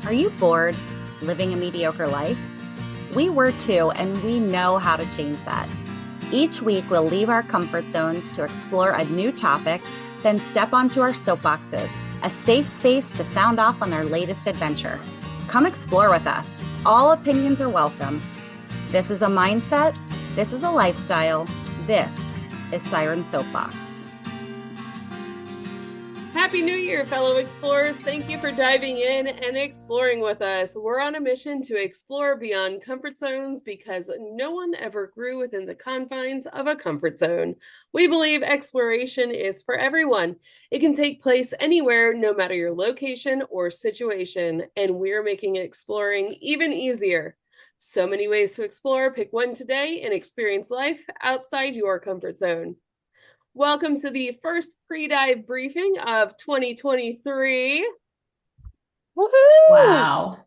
Are you bored living a mediocre life? We were too, and we know how to change that. Each week, we'll leave our comfort zones to explore a new topic, then step onto our soapboxes, a safe space to sound off on our latest adventure. Come explore with us. All opinions are welcome. This is a mindset. This is a lifestyle. This is Siren Soapbox. Happy New Year, fellow explorers. Thank you for diving in and exploring with us. We're on a mission to explore beyond comfort zones because no one ever grew within the confines of a comfort zone. We believe exploration is for everyone. It can take place anywhere, no matter your location or situation, and we're making exploring even easier. So many ways to explore. Pick one today and experience life outside your comfort zone. Welcome to the first pre-dive briefing of 2023. Woohoo! Wow.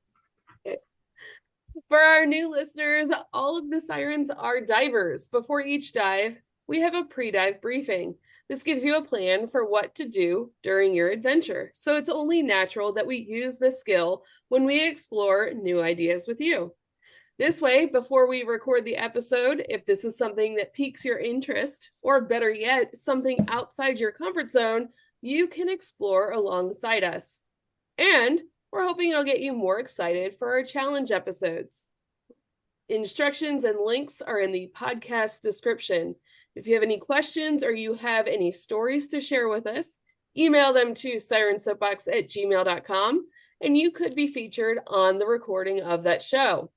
For our new listeners, all of the sirens are divers. Before each dive, we have a pre-dive briefing. This gives you a plan for what to do during your adventure. So it's only natural that we use this skill when we explore new ideas with you. This way, before we record the episode, if this is something that piques your interest, or better yet, something outside your comfort zone, you can explore alongside us. And we're hoping it'll get you more excited for our challenge episodes. Instructions and links are in the podcast description. If you have any questions or you have any stories to share with us, email them to sirensoapbox@gmail.com, and you could be featured on the recording of that show.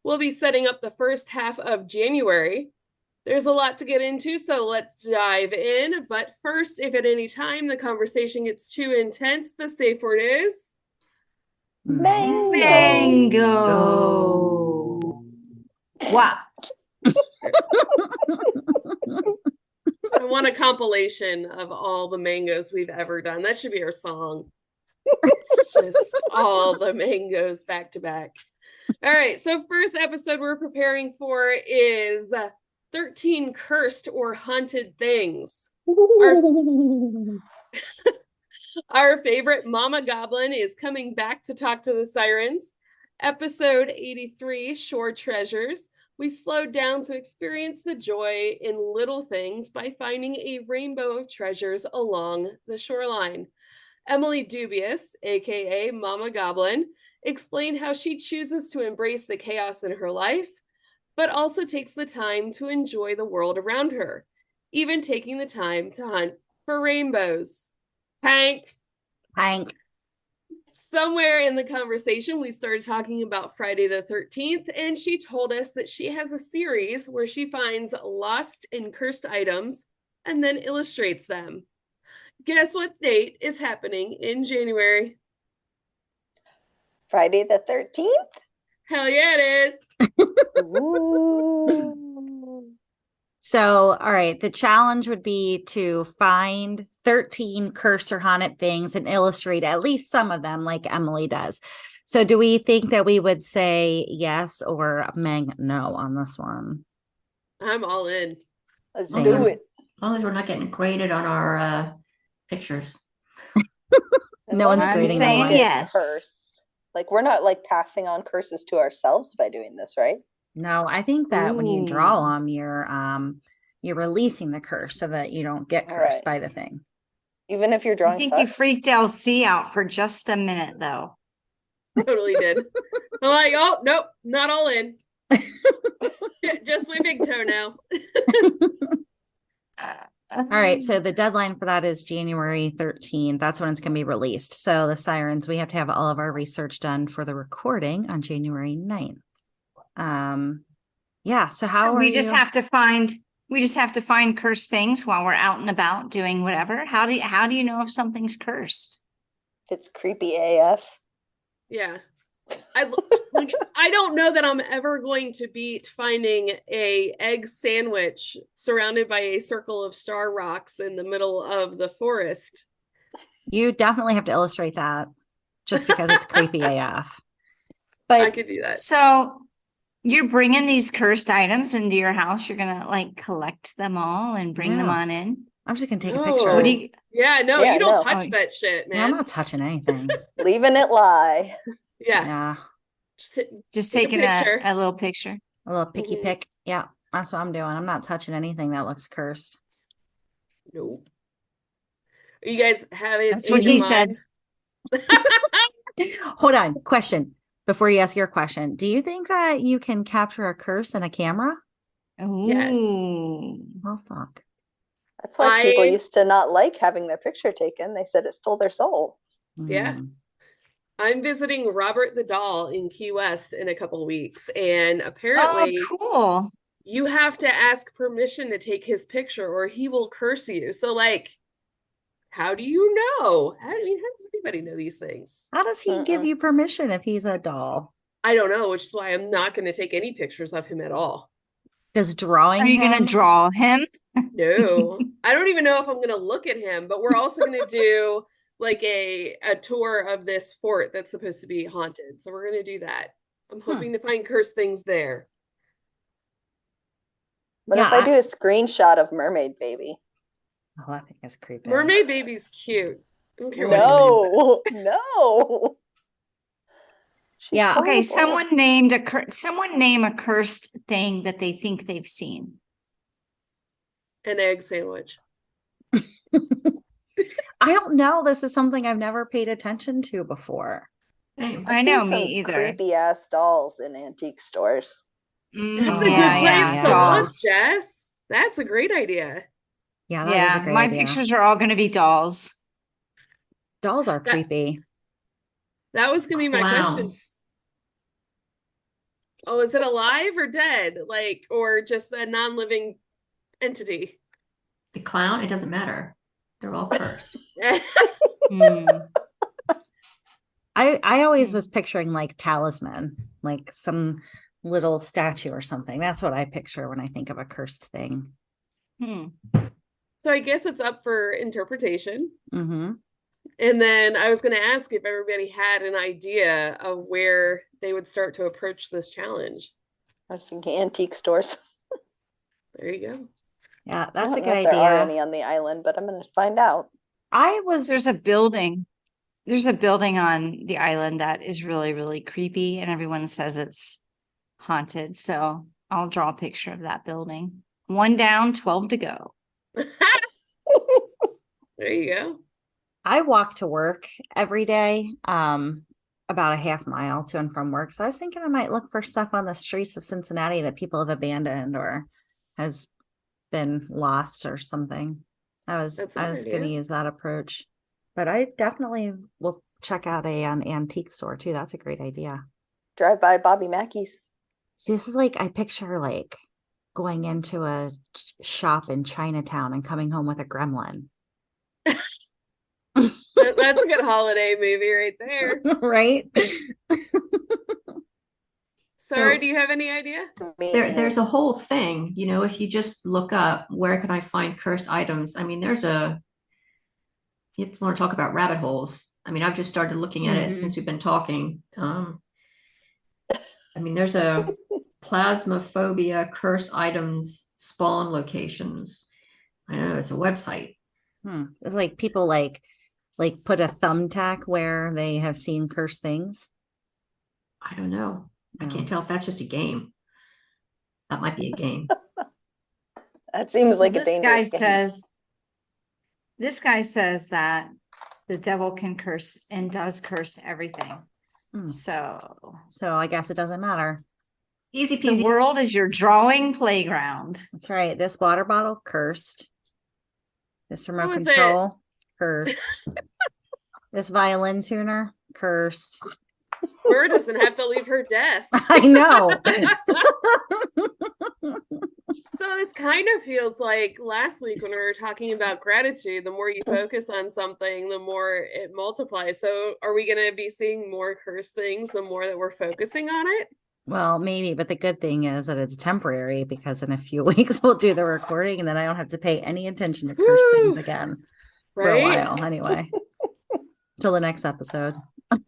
We'll be setting up the first half of January. There's a lot to get into, so let's dive in. But first, if at any time the conversation gets too intense, the safe word is... Mango. Wow. I want a compilation of all the mangoes we've ever done. That should be our song. Just all the mangoes back to back. All right, so first episode we're preparing for is 13 Cursed or Haunted Things. Our favorite Mama Goblin is coming back to talk to the sirens. Episode 83, Shore Treasures. We slowed down to experience the joy in little things by finding a rainbow of treasures along the shoreline. Emily Dubious, aka Mama Goblin, explained how she chooses to embrace the chaos in her life, but also takes the time to enjoy the world around her, even taking the time to hunt for rainbows. Hank. Somewhere in the conversation, we started talking about Friday the 13th, and she told us that she has a series where she finds lost and cursed items and then illustrates them. Guess what date is happening in January? Friday the 13th? Hell yeah, it is. Ooh. So, all right, the challenge would be to find 13 cursed or haunted things and illustrate at least some of them like Emily does. So do we think that we would say yes or no on this one? I'm all in. Let's Same. do it. As long as we're not getting graded on our pictures. No one's I'm grading saying anyone. yes. Cursed. Like, we're not like passing on curses to ourselves by doing this, right? No, I think that when you draw them, you're releasing the curse so that you don't get cursed by the thing. Even if you're I drawing think you freaked LC out for just a minute, though. Totally did. I'm like, oh, nope, not all in. Just my big toe now. All right, so the deadline for that is January 13th. That's when it's going to be released. So the sirens, we have to have all of our research done for the recording on January 9th. Yeah, so how we just have to find cursed things while we're out and about doing whatever. How do you know if something's cursed? If it's creepy AF. Yeah. I don't know that I'm ever going to beat finding a egg sandwich surrounded by a circle of star rocks in the middle of the forest. You definitely have to illustrate that just because it's creepy AF. But I could do that. So you're bringing these cursed items into your house. You're going to like collect them all and bring them on in. I'm just going to take a No. picture. What do you, Yeah, no, Yeah, you don't no. touch that shit, Yeah, I'm man. not touching anything. Leaving it lie. Yeah. Yeah. Just take a taking picture. a little picture. A little picky Mhm. pick. Yeah. That's what I'm doing. I'm not touching anything that looks cursed. Nope. You guys have it That's what in your he said. mind? Hold on. Question. Before you ask your question, do you think that you can capture a curse in a camera? Yes. Ooh. Oh, fuck. That's why people I- used to not like having their picture taken. They said it stole their soul. Yeah. Hmm. I'm visiting Robert the Doll in Key West in a couple weeks, and Oh, apparently cool. you have to ask permission to take his picture or he will curse you. So, like, how do you know? How does anybody know these things? How does he give Mm-mm. you permission if he's a doll? I don't know, which is why I'm not going to take any pictures of him at all. Does drawing Are you him? gonna draw him? No, I don't even know if I'm going to look at him, but we're also going to do like a tour of this fort that's supposed to be haunted. So we're going to do that. I'm hoping to find cursed things there. But Yeah, if I do a screenshot of Mermaid Baby? Oh, I think that's creepy. Mermaid Baby's cute. I don't care what anybody says. No. She's Yeah. Okay, horrible. someone name a cursed thing that they think they've seen. An egg sandwich. I don't know. This is something I've never paid attention to before. Same. I I've know, seen me some either. creepy ass dolls in antique stores. That's Oh, a good place yeah. to look, dolls. Jess. That's a great idea. Yeah, that is a Yeah, great my idea. pictures are all gonna be dolls. Dolls are That- creepy. That was going to be my question. Clowns. Oh, is it alive or dead? Like, or just a non-living entity? The clown, it doesn't matter. They're all cursed. Hmm. I always Hmm. was picturing like talisman, like some little statue or something. That's what I picture when I think of a cursed thing. Hmm. So I guess it's up for interpretation. Mm-hmm. And then I was going to ask if everybody had an idea of where they would start to approach this challenge. I was thinking antique stores. There you go. Yeah, I that's a don't know good if there are idea. any on the island, but I'm going to find out. I was There's a building. There's a building on the island that is really, really creepy, and everyone says it's haunted. So I'll draw a picture of that building. 1 down, 12 to go. There you go. I walk to work every day, about a half mile to and from work. So I was thinking I might look for stuff on the streets of Cincinnati that people have abandoned or has been lost or something. That's a I good was going to idea. use that approach, but I definitely will check out an antique store too. That's a great idea. Drive by Bobby Mackey's. See, this is like I picture like going into a shop in Chinatown and coming home with a gremlin. That's a good holiday movie right there. Right? Sarah, do you have any idea? There's a whole thing, if you just look up where can I find cursed items. I mean, you want to talk about rabbit holes. I mean, I've just started looking at it since we've been talking. I mean, there's a plasmophobia cursed items spawn locations. I know it's a website. It's like people like put a thumbtack where they have seen cursed things. I don't know. I can't tell if that's just a game. That might be a game. That seems like a This guy dangerous game. this guy says that the devil can curse and does curse everything. So I guess it doesn't matter. Easy the peasy. world is your drawing playground. That's right. This water bottle cursed. This remote What was control cursed. This violin tuner cursed. Burr doesn't have to leave her desk. I know. So it kind of feels like last week when we were talking about gratitude, the more you focus on something, the more it multiplies. So are we going to be seeing more cursed things the more that we're focusing on it? Well, maybe, but the good thing is that it's temporary because in a few weeks we'll do the recording and then I don't have to pay any attention to curse things again for a Right? while anyway. Till the next episode.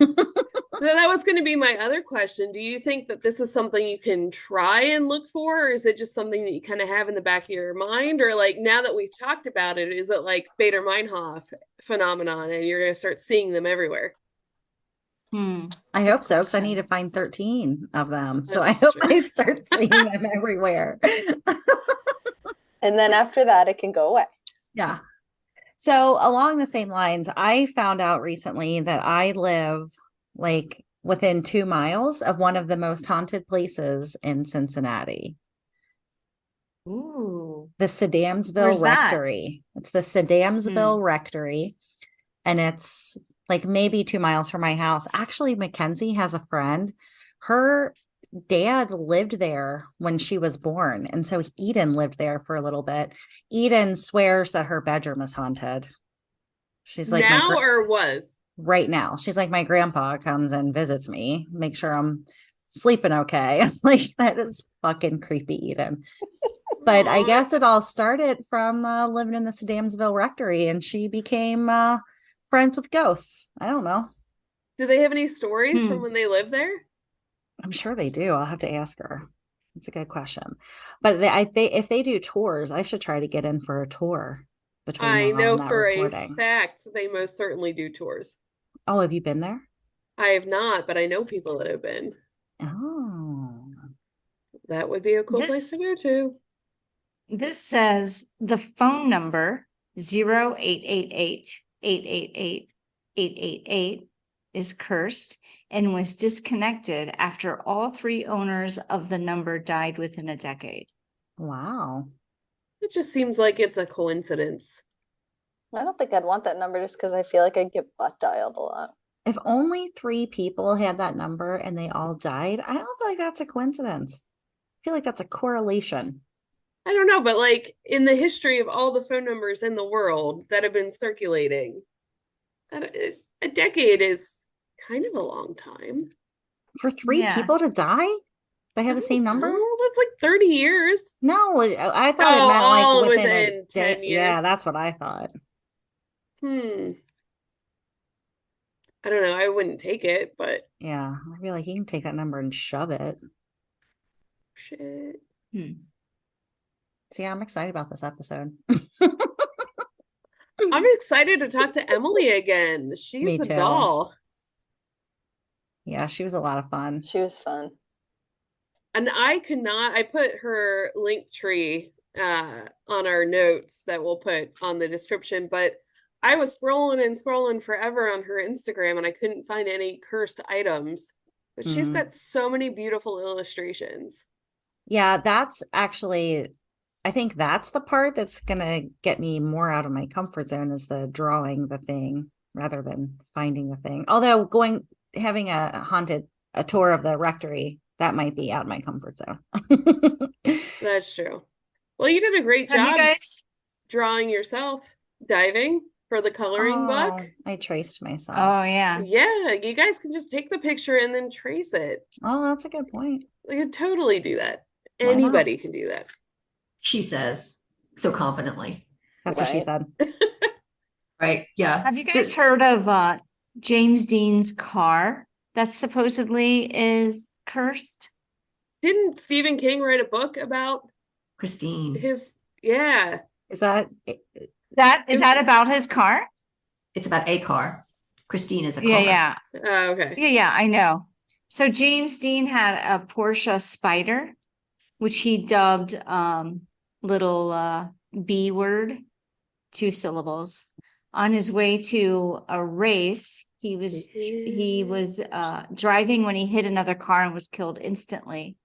So that was going to be my other question. Do you think that this is something you can try and look for, or is it just something that you kind of have in the back of your mind? Or like now that we've talked about it, is it like Bader Meinhof phenomenon and you're going to start seeing them everywhere? I hope so, because I question. need to find 13 of them. So I That's hope true. I start seeing them everywhere. And then after that, it can go away. Yeah. So along the same lines, I found out recently that I live like within 2 miles of one of the most haunted places in Cincinnati, Ooh. the Sedamsville Where's that? Rectory. It's the Sedamsville Rectory, and it's like maybe 2 miles from my house. Actually, Mackenzie has a friend. Her dad lived there when she was born, and so Eden lived there for a little bit. Eden swears that her bedroom is haunted. She's like Now or was? right now. She's like, my grandpa comes and visits me, make sure I'm sleeping okay. I'm like, that is fucking creepy, Eden. But I Aw. guess it all started from living in the Sedamsville Rectory, and she became friends with ghosts. I don't know. Do they have any stories from when they lived there? I'm sure they do. I'll have to ask her. It's a good question. But if they do tours, I should try to get in for a tour between I now know and that for recording. a fact they most certainly do tours. Oh, have you been there? I have not, but I know people that have been. Oh. That would be a cool place to go to. This says the phone number 0888-888-888 is cursed and was disconnected after all 3 owners of the number died within a decade. Wow. It just seems like it's a coincidence. I don't think I'd want that number just because I feel like I'd get butt dialed a lot. If only 3 people had that number and they all died, I don't feel like that's a coincidence. I feel like that's a correlation. I don't know, but like in the history of all the phone numbers in the world that have been circulating, a decade is kind of a long time. For 3 people to die? They have the same number? Oh, that's like 30 years. No, I thought it Oh, meant all like within a within day. 10 years. Yeah, that's what I thought. I don't know. I wouldn't take it, but Yeah, I feel like you can take that number and shove it. shit. See, I'm excited about this episode. I'm excited to talk to Emily again. Me She's a too. doll. Yeah, she was a lot of fun. She was fun. And I put her link tree on our notes that we'll put on the description, but I was scrolling and scrolling forever on her Instagram and I couldn't find any cursed items. But she's got so many beautiful illustrations. Yeah, that's actually, I think that's the part that's gonna get me more out of my comfort zone, is the drawing the thing rather than finding the thing. Although having a tour of the rectory, that might be out of my comfort zone. That's true. Well, you did a great Have job you guys? drawing yourself, diving for the coloring book. I traced myself. Oh, yeah. Yeah, you guys can just take the picture and then trace it. Oh, that's a good point. You can totally do that. Why not? Anybody can do that. She says so confidently. That's what she Right. said. Right. Yeah. Have you guys heard of James Dean's car that supposedly is cursed? Didn't Stephen King write a book about Christine? his? Yeah. Is that Is that about his car? It's about a car. Christine is a car. Yeah. Oh, okay. Yeah, I know. So James Dean had a Porsche Spider, which he dubbed little B word, 2 syllables. On his way to a race, he was driving when he hit another car and was killed instantly.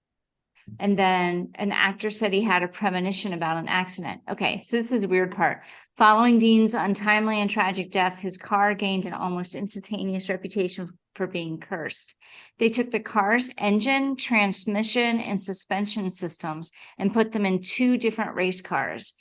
And then an actor said he had a premonition about an accident. Okay, so this is the weird part. Following Dean's untimely and tragic death, his car gained an almost instantaneous reputation for being cursed. They took the car's engine, transmission, and suspension systems and put them in 2 different race cars,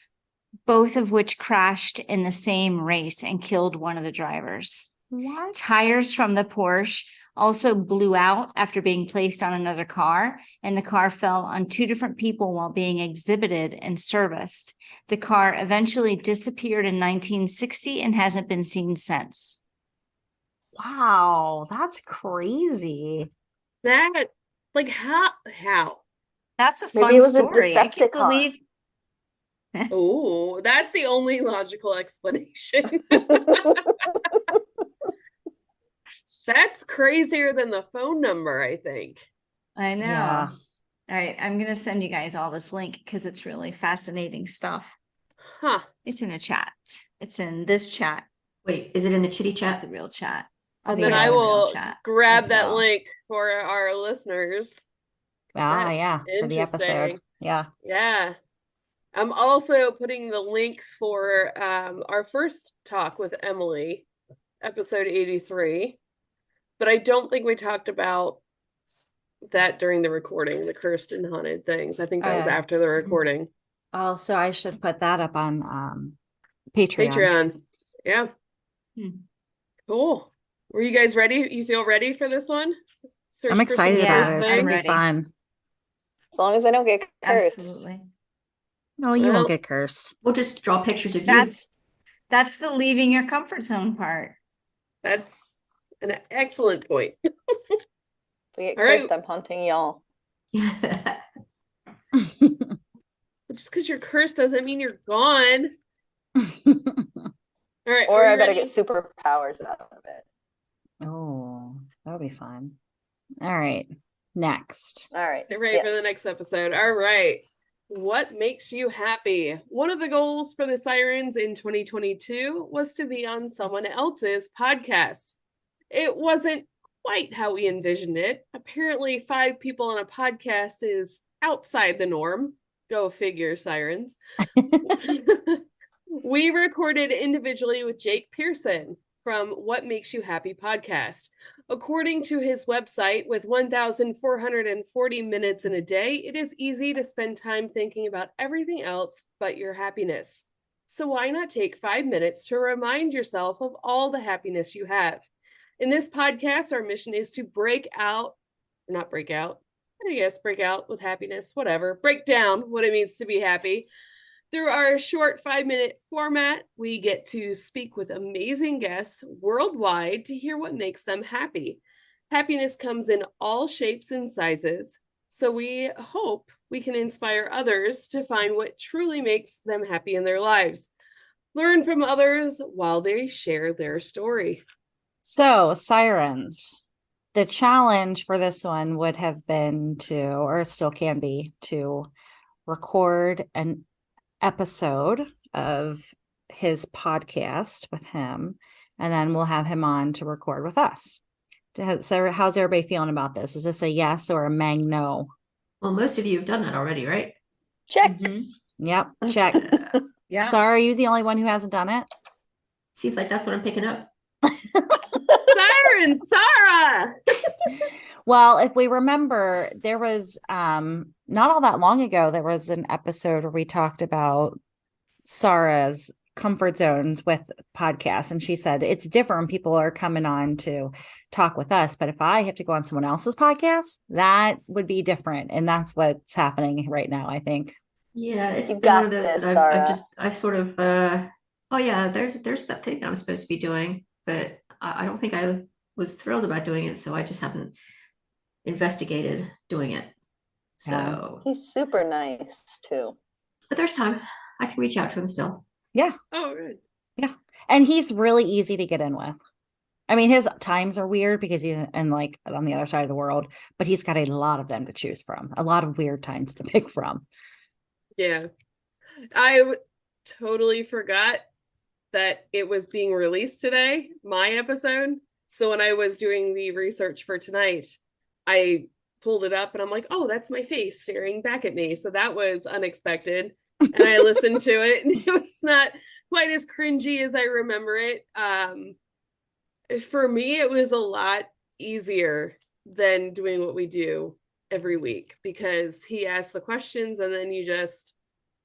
both of which crashed in the same race and killed one of the drivers. what? Tires from the Porsche also blew out after being placed on another car, and the car fell on 2 different people while being exhibited and serviced. The car eventually disappeared in 1960 and hasn't been seen since. Wow, that's crazy. That, like, how? That's a Maybe fun it was a story. I can't Decepticon. believe. Oh, that's the only logical explanation. That's crazier than the phone number, I think. I know. Yeah. All right, I'm gonna send you guys all this link because it's really fascinating stuff. Huh. It's in a chat. It's in this chat, Wait, is it in the chitty chat? the real chat. And be then in I the real will chat grab as that well. link for our listeners. Ah, That's yeah, for the episode. interesting. Yeah. Yeah. I'm also putting the link for our first talk with Emily, episode 83. But I don't think we talked about that during the recording, the cursed and haunted things. I think that was after the recording. Oh, so I should put that up on Patreon. Patreon. Yeah. Hmm. Cool. Were you guys ready? You feel ready for this one? Search I'm for excited some about cursed it. It's things? gonna be ready. fun. As long as I don't get cursed. Absolutely. No, you Well, won't get cursed. We'll just draw pictures of you. That's the leaving your comfort zone part. That's an excellent point. If we get All right. cursed, I'm haunting y'all. Just because you're cursed doesn't mean you're gone. All right. Or are I you better ready? get superpowers out of it. Oh, that'll be fun. All right. Next. All right. Get ready for the next episode. All right. What makes you happy? One of the goals for the Sirens in 2022 was to be on someone else's podcast. It wasn't quite how we envisioned it. Apparently, 5 people on a podcast is outside the norm. Go figure, Sirens. We recorded individually with Jake Pearson from What Makes You Happy podcast. According to his website, with 1,440 minutes in a day, it is easy to spend time thinking about everything else but your happiness. So why not take 5 minutes to remind yourself of all the happiness you have? In this podcast, our mission is to break out with happiness, whatever. Break down what it means to be happy. Through our short 5-minute format, we get to speak with amazing guests worldwide to hear what makes them happy. Happiness comes in all shapes and sizes, so we hope we can inspire others to find what truly makes them happy in their lives. Learn from others while they share their story. So, Sirens, the challenge for this one would have been to, or it still can be, to record an episode of his podcast with him, and then we'll have him on to record with us. So how's everybody feeling about this? Is this a yes or a mang no? Well, most of you have done that already, right? Check. Yep, check. Yeah. Sarah, are you the only one who hasn't done it? Seems like that's what I'm picking up. Siren, Sarah! Well, if we remember, there was not all that long ago, there was an episode where we talked about Sarah's comfort zones with podcasts, and she said it's different when people are coming on to talk with us, but if I have to go on someone else's podcast, that would be different, and that's what's happening right now, I think. Yeah, it's You been one got of those this, that I Sarah. sort of oh yeah, there's that thing I'm supposed to be doing, but I don't think I was thrilled about doing it, so I just haven't investigated doing it. So He's super nice too. but there's time. I can reach out to him still. Yeah. Oh, good. Yeah. And he's really easy to get in with. I mean, his times are weird because he's in like on the other side of the world, but he's got a lot of them to choose from, a lot of weird times to pick from. Yeah. I totally forgot that it was being released today, my episode. So when I was doing the research for tonight, I pulled it up and I'm like, oh, that's my face staring back at me. So that was unexpected. And I listened to it and it was not quite as cringy as I remember it. For me, it was a lot easier than doing what we do every week because he asks the questions and then you just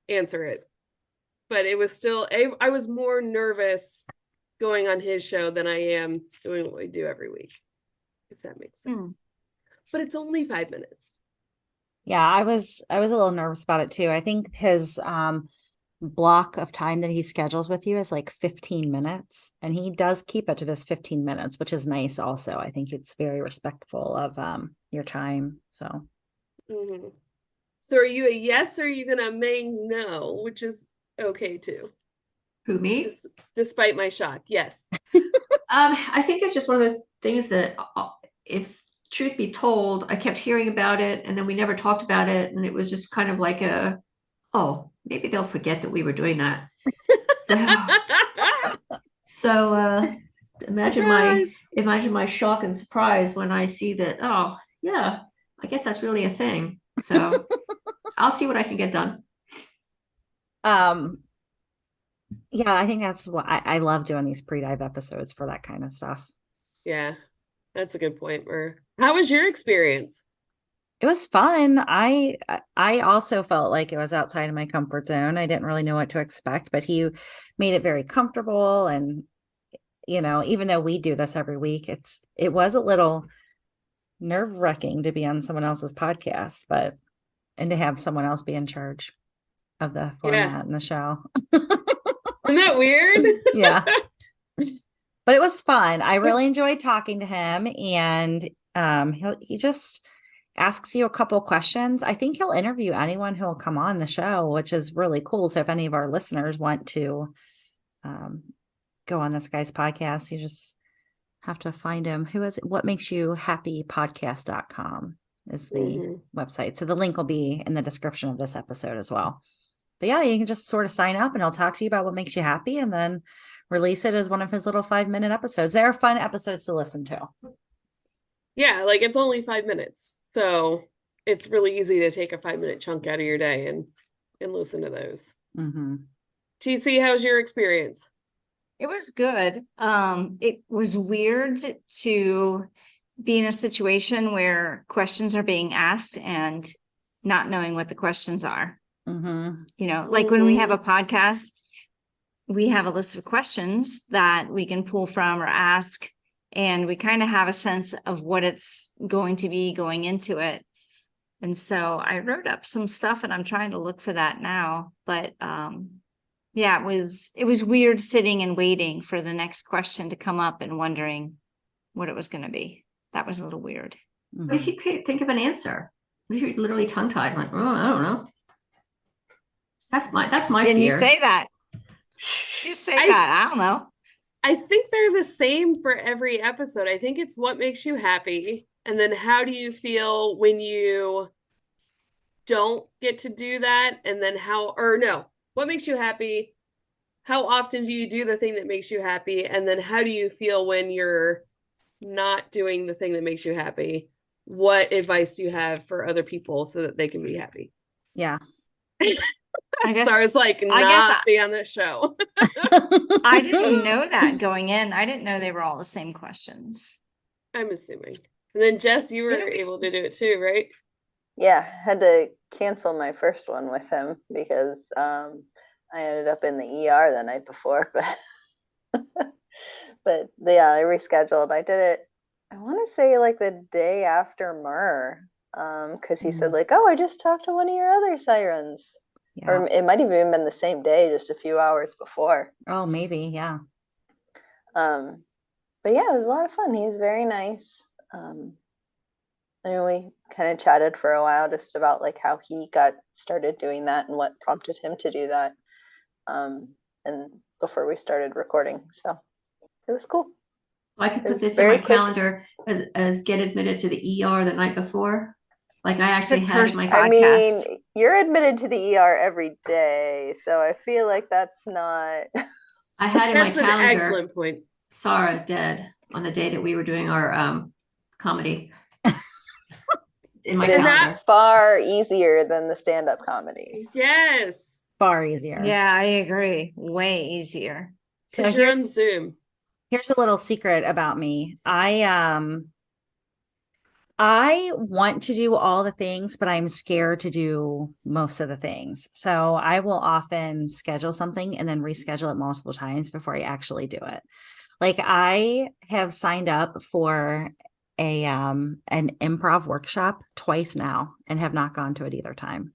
answer it. But it was still, I was more nervous going on his show than I am doing what we do every week, if that makes sense. But it's only 5 minutes. Yeah, I was a little nervous about it too. I think his block of time that he schedules with you is like 15 minutes, and he does keep it to this 15 minutes, which is nice also. I think it's very respectful of your time. So So are you a yes or are you gonna may no, which is okay too? Who, me? Despite my shock, yes. I think it's just one of those things that if truth be told, I kept hearing about it and then we never talked about it. And it was just kind of like oh, maybe they'll forget that we were doing that. So imagine my shock and surprise when I see that, oh yeah, I guess that's really a thing. So I'll see what I can get done. Yeah, I think that's what I love doing these pre-dive episodes for that kind of stuff. Yeah, that's a good point. How was your experience? It was fun. I also felt like it was outside of my comfort zone. I didn't really know what to expect, but he made it very comfortable. And, even though we do this every week, it was a little nerve-wracking to be on someone else's podcast, and to have someone else be in charge of the format and the show. Isn't that weird? Yeah. But it was fun. I really enjoyed talking to him, and he just asks you a couple questions. I think he'll interview anyone who will come on the show, which is really cool. So if any of our listeners want to go on this guy's podcast, you just have to find him. What makes you happy podcast.com is the website. So the link will be in the description of this episode as well. But yeah, you can just sort of sign up and he'll talk to you about what makes you happy and then release it as one of his little 5-minute episodes. They're fun episodes to listen to. Yeah, like it's only 5 minutes. So it's really easy to take a 5-minute chunk out of your day and listen to those. Mm-hmm. TC, how's your experience? It was good. It was weird to be in a situation where questions are being asked and not knowing what the questions are. Mm-hmm. Like when we have a podcast, we have a list of questions that we can pull from or ask, and we kind of have a sense of what it's going to be going into it. And so I wrote up some stuff and I'm trying to look for that now. But yeah, it was weird sitting and waiting for the next question to come up and wondering what it was going to be. That was a little weird. Mm-hmm. If you can't think of an answer, if you're literally tongue-tied, like, oh, I don't know. That's my Didn't fear. you say that? Just say that. I don't know. I think they're the same for every episode. I think it's what makes you happy. And then how do you feel when you don't get to do that? And then what makes you happy? How often do you do the thing that makes you happy? And then how do you feel when you're not doing the thing that makes you happy? What advice do you have for other people so that they can be happy? Yeah. I guess Sarah's be on this show. I didn't know that going in. I didn't know they were all the same questions. I'm assuming. And then Jess, you were able to do it too, right? Yeah, had to cancel my first one with him because I ended up in the ER the night before. But yeah, I rescheduled. I did it, I want to say like the day after Myrrh, because he said like, oh, I just talked to one of your other sirens. Yeah. Or it might have even been the same day, just a few hours before. Oh, maybe, yeah. But yeah, it was a lot of fun. He's very nice. And we kind of chatted for a while just about like how he got started doing that and what prompted him to do that. And before we started recording, so it was cool. I could put this in my calendar as get admitted to the ER the night before. Like I actually had my podcast. I mean, you're admitted to the ER every day, so I feel like that's not. I had in my calendar. That's an excellent point. Sarah dead on the day that we were doing our comedy. In my calendar. That's far easier than the stand-up comedy. Yes, far easier. Yeah, I agree. Way easier. So you're on Zoom. Here's a little secret about me. I want to do all the things, but I'm scared to do most of the things. So I will often schedule something and then reschedule it multiple times before I actually do it. Like I have signed up for an improv workshop twice now and have not gone to it either time.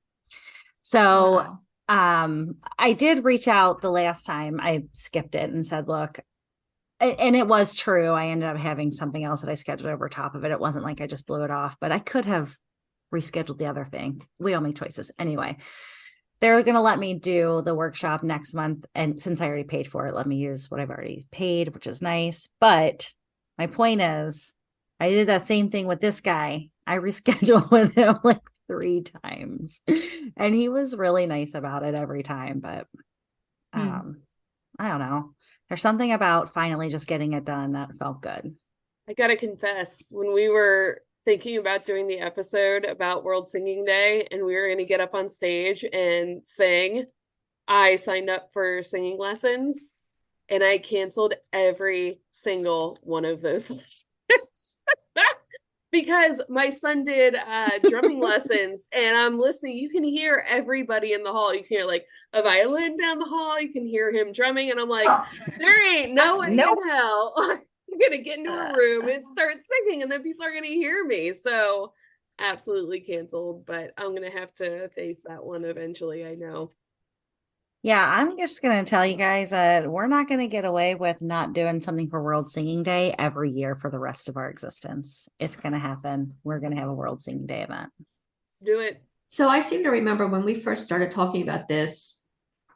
So I did reach out the last time. I skipped it and said, look, and it was true. I ended up having something else that I scheduled over top of it. It wasn't like I just blew it off, but I could have rescheduled the other thing. We all make choices. Anyway, they're going to let me do the workshop next month. And since I already paid for it, let me use what I've already paid, which is nice. But my point is, I did that same thing with this guy. I rescheduled with him like 3 times, and he was really nice about it every time. But I don't know. There's something about finally just getting it done that felt good. I gotta confess, when we were thinking about doing the episode about World Singing Day and we were going to get up on stage and sing, I signed up for singing lessons and I canceled every single one of those lessons. Because my son did drumming lessons and I'm listening. You can hear everybody in the hall. You can hear like a violin down the hall. You can hear him drumming. And I'm like, there ain't no way in hell I'm going to get into a room and start singing and then people are going to hear me. So absolutely canceled, but I'm going to have to face that one eventually. I know. Yeah, I'm just going to tell you guys that we're not going to get away with not doing something for World Singing Day every year for the rest of our existence. It's going to happen. We're going to have a World Singing Day event. Let's do it. So I seem to remember when we first started talking about this,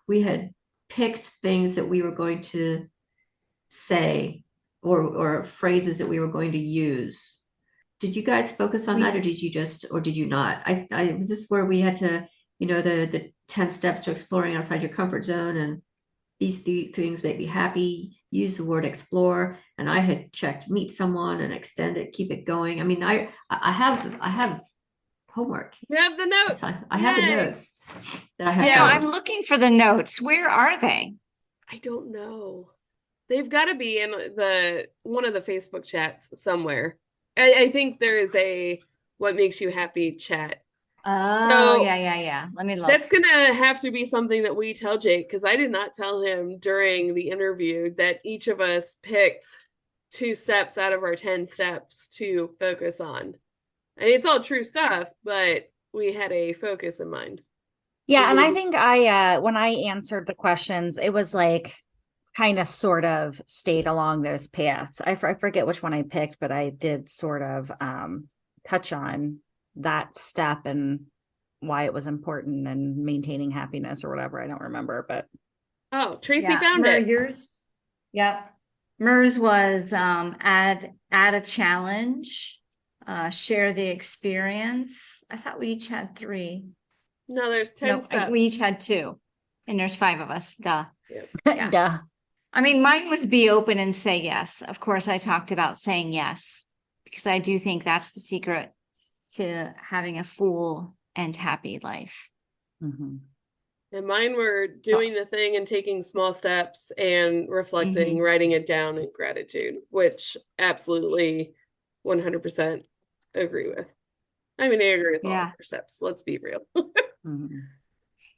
we had picked things that we were going to say or phrases that we were going to use. Did you guys focus on that, or did you not? I was this where we had to, the 10 steps to exploring outside your comfort zone, and these things make me happy. Use the word explore, and I had checked meet someone and extend it, keep it going. I mean, I have homework. You have the notes. I have the notes that I have. Yeah, I'm looking for the notes. Where are they? I don't know. They've got to be in one of the Facebook chats somewhere. I think there is a what makes you happy chat. Oh, so, yeah. Let me look. That's going to have to be something that we tell Jake, because I did not tell him during the interview that each of us picked 2 steps out of our 10 steps to focus on. I mean, it's all true stuff, but we had a focus in mind. Yeah, and I think when I answered the questions, it was like kind of sort of stayed along those paths. I forget which one I picked, but I did sort of touch on that step and why it was important and maintaining happiness or whatever. I don't remember, but Tracy found it. Yours. Yep. MERS was add a challenge, share the experience. I thought we each had 3. No, there's 10 steps. We each had 2, and there's 5 of us. Duh. Yep. Yeah. Duh. I mean, mine was be open and say yes. Of course, I talked about saying yes, because I do think that's the secret to having a full and happy life. Mm-hmm. And mine were doing the thing and taking small steps and reflecting, writing it down in gratitude, which absolutely 100% agree with. I mean, I agree with all of your steps. Let's be real.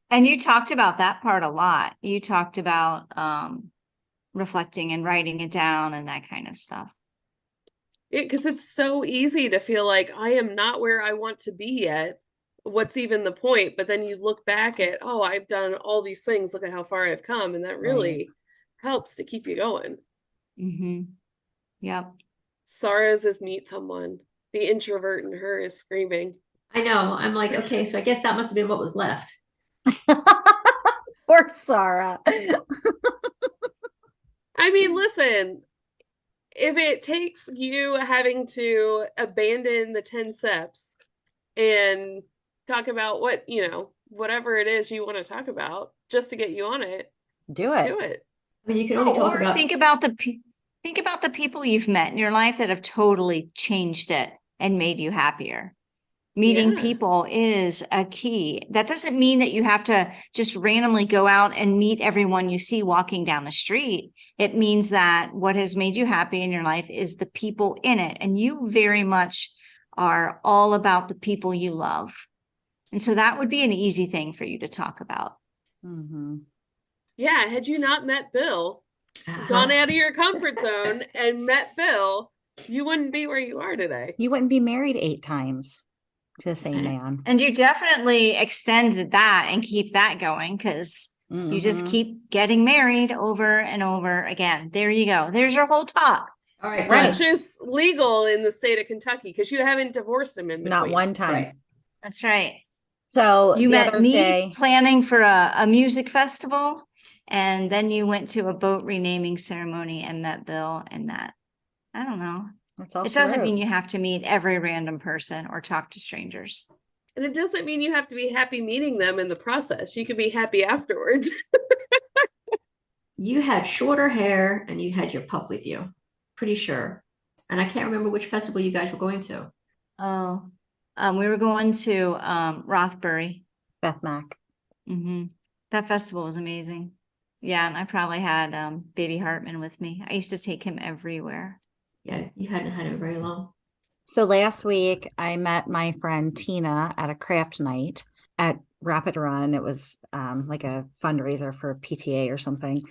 And you talked about that part a lot. You talked about reflecting and writing it down and that kind of stuff. Because it's so easy to feel like I am not where I want to be yet. What's even the point? But then you look back at, I've done all these things. Look at how far I've come. And that really helps to keep you going. Yep. Sarah's is meet someone. The introvert in her is screaming. I know. I'm like, okay, so I guess that must have been what was left. Poor Sarah. I mean, listen, if it takes you having to abandon the 10 steps and talk about whatever it is you want to talk about just to get you on it, do it. I mean, you can only talk about. Think about the people you've met in your life that have totally changed it and made you happier. Meeting people is a key. That doesn't mean that you have to just randomly go out and meet everyone you see walking down the street. It means that what has made you happy in your life is the people in it. And you very much are all about the people you love. And so that would be an easy thing for you to talk about. Yeah. Had you not met Bill, gone out of your comfort zone and met Bill, you wouldn't be where you are today. You wouldn't be married 8 times to the same man. And you definitely extended that and keep that going, because you just keep getting married over and over again. There you go. There's your whole talk. All right. Which is legal in the state of Kentucky because you haven't divorced him in between. Not one time. Right. That's right. So you met me planning for a music festival, and then you went to a boat renaming ceremony and met Bill, and that, I don't know, That's all It she doesn't wrote. mean you have to meet every random person or talk to strangers. And it doesn't mean you have to be happy meeting them in the process. You can be happy afterwards. You had shorter hair and you had your pup with you. Pretty sure. And I can't remember which festival you guys were going to. Oh, we were going to Rothbury. Beth Mac. That festival was amazing. Yeah, and I probably had Baby Hartman with me. I used to take him everywhere. Yeah, you hadn't had it very long. So last week I met my friend Tina at a craft night at Rapid Run. It was like a fundraiser for PTA or something.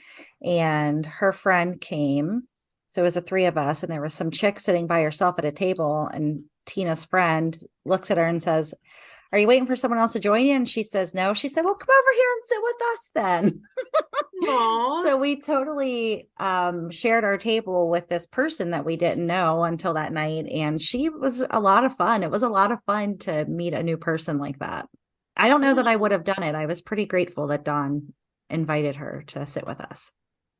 And her friend came. So it was the three of us, and there was some chick sitting by herself at a table. And Tina's friend looks at her and says, "Are you waiting for someone else to join you?" And she says, "No." She said, "Well, come over here and sit with us then." Aww. So we totally shared our table with this person that we didn't know until that night. And she was a lot of fun. It was a lot of fun to meet a new person like that. I don't know that I would have done it. I was pretty grateful that Dawn invited her to sit with us.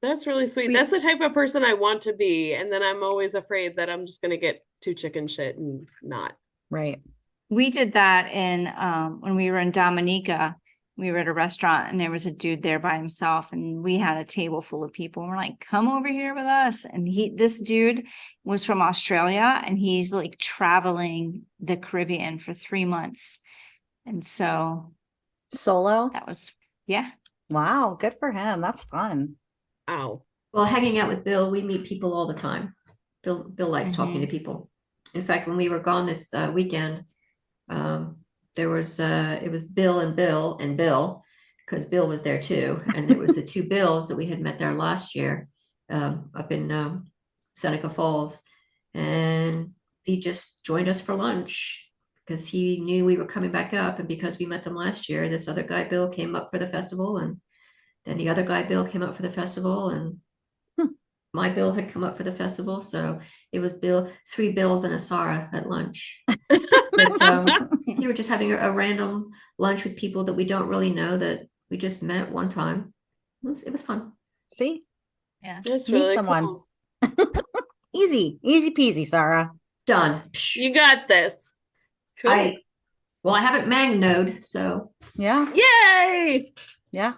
That's really sweet. That's the type of person I want to be. And then I'm always afraid that I'm just going to get too chicken shit and not. Right. We did that in when we were in Dominica. We were at a restaurant and there was a dude there by himself, and we had a table full of people. And we're like, "Come over here with us." And this dude was from Australia, and he's like traveling the Caribbean for 3 months. And so Solo? that was, yeah. Wow, good for him. That's fun. Ow. Well, hanging out with Bill, we meet people all the time. Bill likes talking to people. In fact, when we were gone this weekend, it was Bill and Bill, because Bill was there too. And there was the two Bills that we had met there last year up in Seneca Falls. And he just joined us for lunch because he knew we were coming back up. And because we met them last year, this other guy, Bill, came up for the festival. And then the other guy, Bill, came up for the festival. And my Bill had come up for the festival. So it was three Bills and a Sarah at lunch. But we were just having a random lunch with people that we don't really know, that we just met one time. It was fun. See? Yeah. That's Meet really someone. cool. Easy peasy, Sarah. Done. You got this. Cool. I haven't magnoed, so Yeah. Yay! Yeah.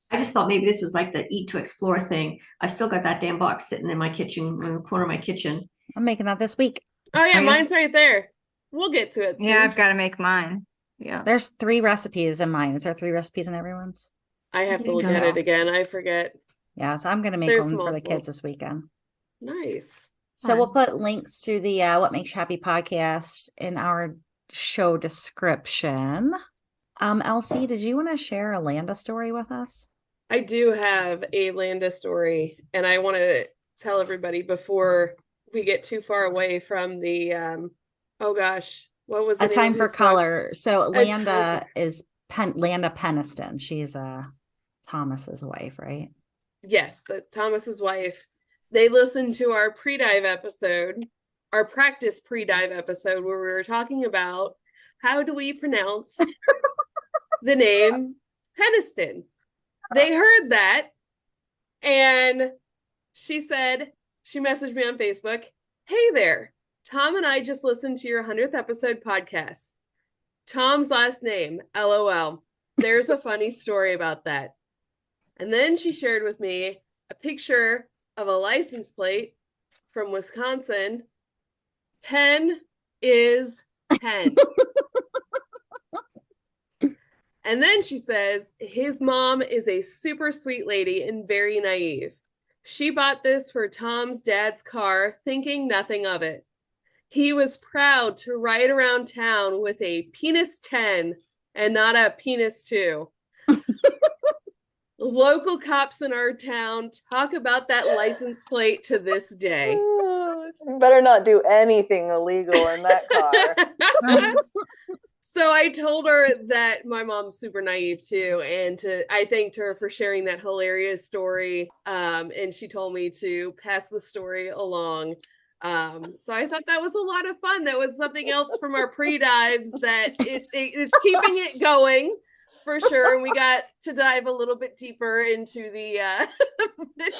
I just thought maybe this was like the eat to explore thing. I've still got that damn box sitting in my kitchen, in the corner of my kitchen. I'm making that this week. Oh yeah, Are you? mine's right there. We'll get to it soon. Yeah, I've got to make mine. Yeah. There's 3 recipes in mine. Is there 3 recipes in everyone's? I have to I look think at so. it again. I forget. Yeah, so I'm going to make There's one for the multiple. kids this weekend. Nice. So we'll put links to the What Makes You Happy podcast in our show description. Elsie, did you want to share a Landa story with us? I do have a Landa story, and I want to tell everybody before we get too far away from the oh gosh, what was the A name Time of for his book? Color. So A Landa Time is Landa Peniston. She's Thomas's wife, right? Yes, Thomas's wife. They listened to our pre-dive episode, our practice pre-dive episode, where we were talking about how do we pronounce the name Peniston. They heard that, and she messaged me on Facebook, "Hey there, Tom and I just listened to your 100th episode podcast. Tom's last name, LOL. There's a funny story about that." And then she shared with me a picture of a license plate from Wisconsin. Penn is Penn. And then she says, his mom is a super sweet lady and very naive. She bought this for Tom's dad's car, thinking nothing of it. He was proud to ride around town with a penis 10 and not a penis 2. Local cops in our town talk about that license plate to this day. You better not do anything illegal in that car. So I told her that my mom's super naive too, and I thanked her for sharing that hilarious story. And she told me to pass the story along. So I thought that was a lot of fun. That was something else from our pre-dives that it's keeping it going for sure. And we got to dive a little bit deeper into the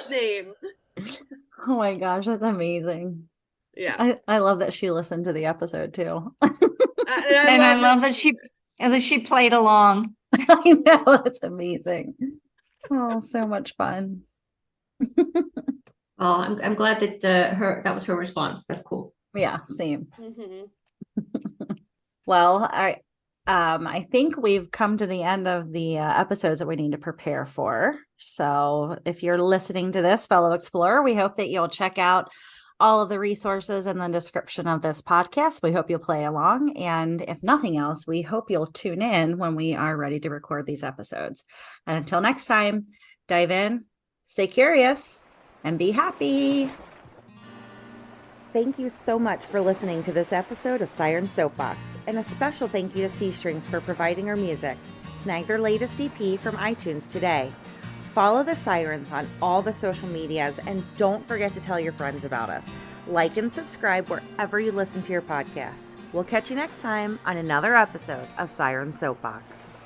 name. Oh my gosh, that's amazing. Yeah. I love that she listened to the episode too. And I love that she played along. I know, that's amazing. Oh, so much fun. Well, I'm glad that that was her response. That's cool. Yeah, same. Mm-hmm. Well, I think we've come to the end of the episodes that we need to prepare for. So if you're listening to this, fellow explorer, we hope that you'll check out all of the resources in the description of this podcast. We hope you'll play along. And if nothing else, we hope you'll tune in when we are ready to record these episodes. And until next time, dive in, stay curious, and be happy. Thank you so much for listening to this episode of Siren Soapbox, and a special thank you to C Strings for providing our music. Snag their latest EP from iTunes today. Follow the Sirens on all the social medias, and don't forget to tell your friends about us. Like and subscribe wherever you listen to your podcasts. We'll catch you next time on another episode of Siren Soapbox.